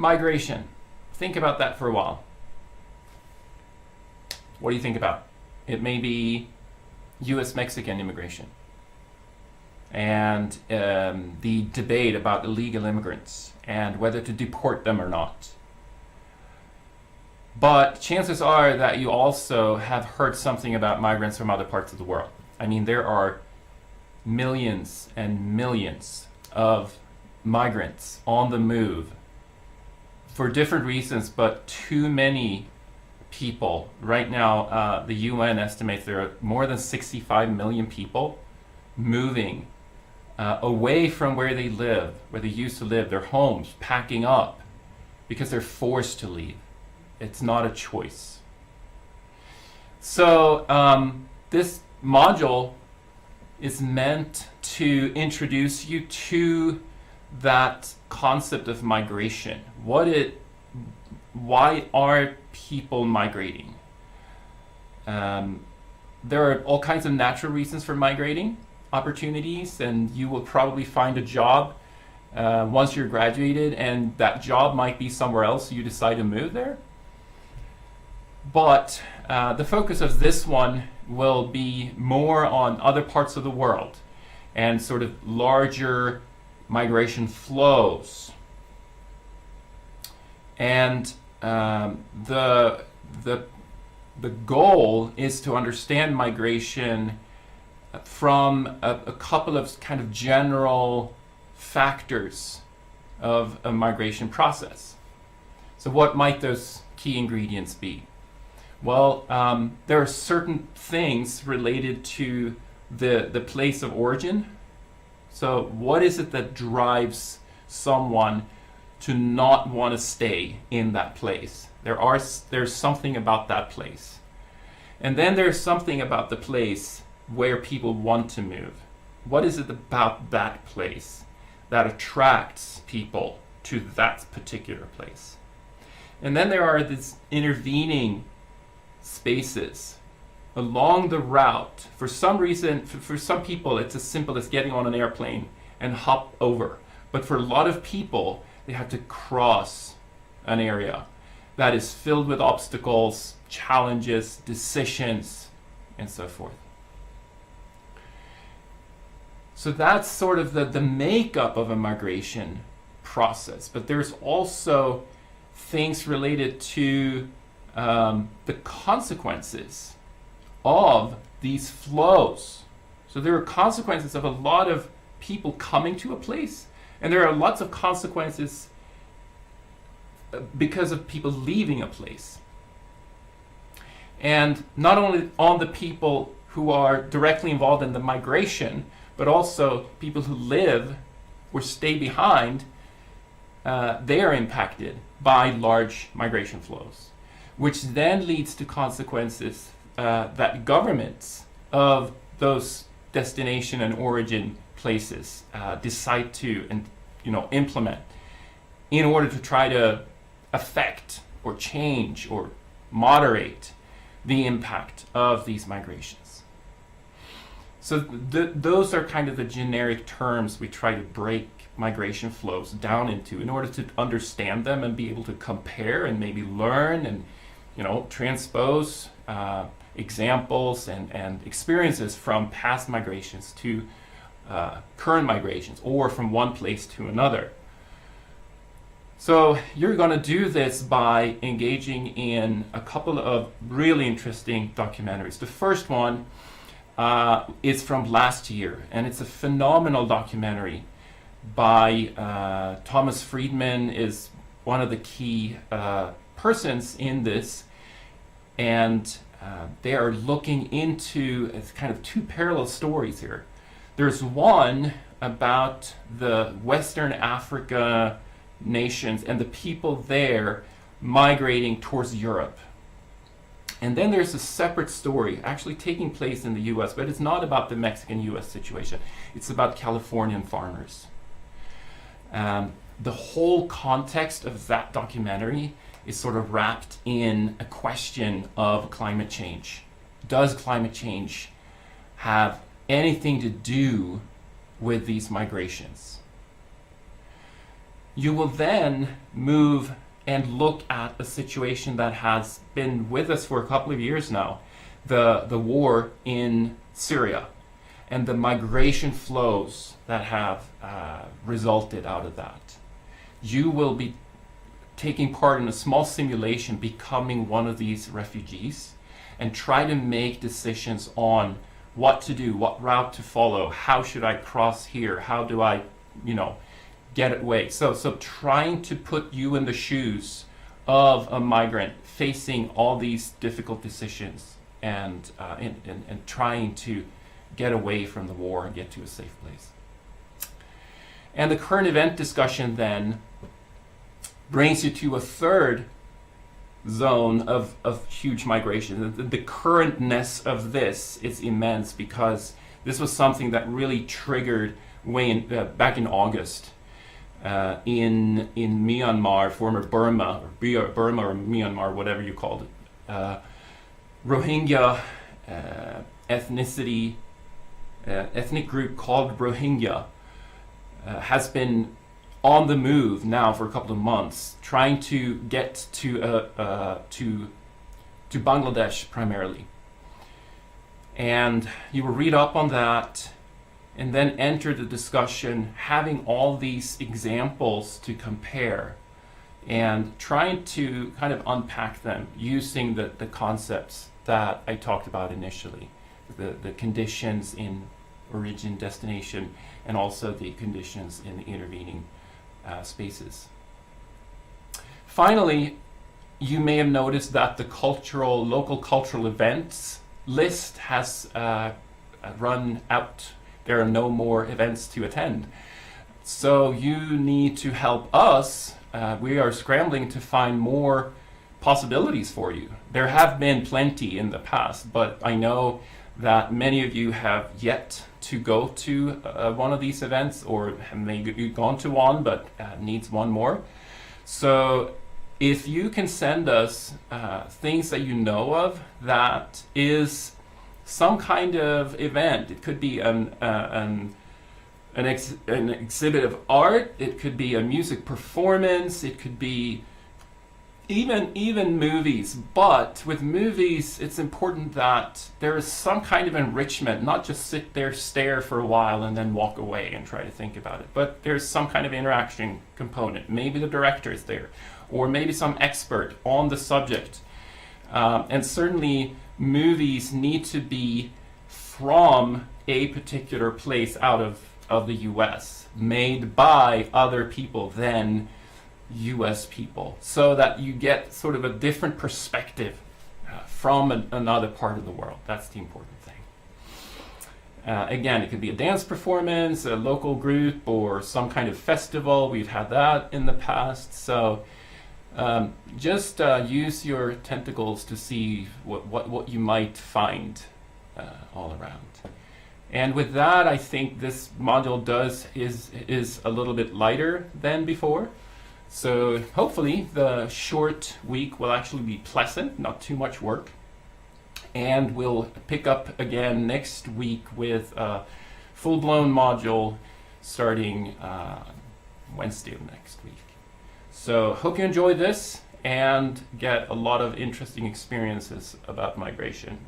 Migration. Think about that for a while. What do you think about? It may be US-Mexican immigration and the debate about illegal immigrants and whether to deport them or not. But chances are that you also have heard something about migrants from other parts of the world. I mean, there are millions and millions of migrants on the move for different reasons, but too many people. Right now, the UN estimates there are more than 65 million people moving away from where they live, where they used to live, their homes, packing up because they're forced to leave. It's not a choice. So this module is meant to introduce you to that concept of migration. Why are people migrating? There are all kinds of natural reasons for migrating, opportunities, and you will probably find a job once you're graduated, and that job might be somewhere else, so you decide to move there. But the focus of this one will be more on other parts of the world and sort of larger migration flows. And the goal is to understand migration from a couple of kind of general factors of a migration process. So what might those key ingredients be? Well, there are certain things related to the place of origin. So what is it that drives someone to not want to stay in that place? There's something about that place. And then there's something about the place where people want to move. What is it about that place that attracts people to that particular place? And then there are these intervening spaces along the route. For some reason, for some people, it's as simple as getting on an airplane and hop over. But for a lot of people, they have to cross an area that is filled with obstacles, challenges, decisions, and so forth. So that's sort of the makeup of a migration process. But there's also things related to the consequences of these flows. So there are consequences of a lot of people coming to a place, and there are lots of consequences because of people leaving a place. And not only on the people who are directly involved in the migration, but also people who live or stay behind, they are impacted by large migration flows, which then leads to consequences that governments of those destination and origin places decide to implement in order to try to affect or change or moderate the impact of these migrations. So those are kind of the generic terms we try to break migration flows down into in order to understand them and be able to compare and maybe learn and transpose examples and experiences from past migrations to current migrations, or from one place to another. So you're going to do this by engaging in a couple of really interesting documentaries. The first one is from last year, and it's a phenomenal documentary by Thomas Friedman, is one of the key persons in this, and they are looking into kind of two parallel stories here. There's one about the Western Africa nations and the people there migrating towards Europe. And then there's a separate story actually taking place in the US, but it's not about the Mexican-US situation. It's about Californian farmers. The whole context of that documentary is sort of wrapped in a question of climate change. Does climate change have anything to do with these migrations? You will then move and look at a situation that has been with us for a couple of years now, the war in Syria and the migration flows that have resulted out of that. You will be taking part in a small simulation, becoming one of these refugees, and try to make decisions on what to do, what route to follow, how should I cross here, how do I, get away. So trying to put you in the shoes of a migrant facing all these difficult decisions and trying to get away from the war and get to a safe place. And the current event discussion then brings you to a third zone of huge migration. The currentness of this is immense because this was something that really triggered back in August in Myanmar, former Burma, or Myanmar, whatever you called it. Rohingya ethnic group called Rohingya has been on the move now for a couple of months, trying to get to Bangladesh primarily. And you will read up on that and then enter the discussion, having all these examples to compare and trying to kind of unpack them using the concepts that I talked about initially, the conditions in origin, destination, and also the conditions in the intervening spaces. Finally, you may have noticed that the local cultural events list has run out. There are no more events to attend. So you need to help us. We are scrambling to find more possibilities for you. There have been plenty in the past, but I know that many of you have yet to go to one of these events, or have maybe gone to one but needs one more. So if you can send us things that you know of that is some kind of event, it could be an exhibit of art, it could be a music performance, it could be even movies. But with movies, it's important that there is some kind of enrichment, not just sit there, stare for a while, and then walk away and try to think about it. But there's some kind of interaction component. Maybe the director is there, or maybe some expert on the subject. And certainly, movies need to be from a particular place out of the US, made by other people than US people, so that you get sort of a different perspective from another part of the world. That's the important thing. Again, it could be a dance performance, a local group, or some kind of festival. We've had that in the past. So just use your tentacles to see what you might find all around. And with that, I think this module is a little bit lighter than before. So hopefully the short week will actually be pleasant, not too much work. And we'll pick up again next week with a full-blown module starting Wednesday of next week. So hope you enjoy this and get a lot of interesting experiences about migration.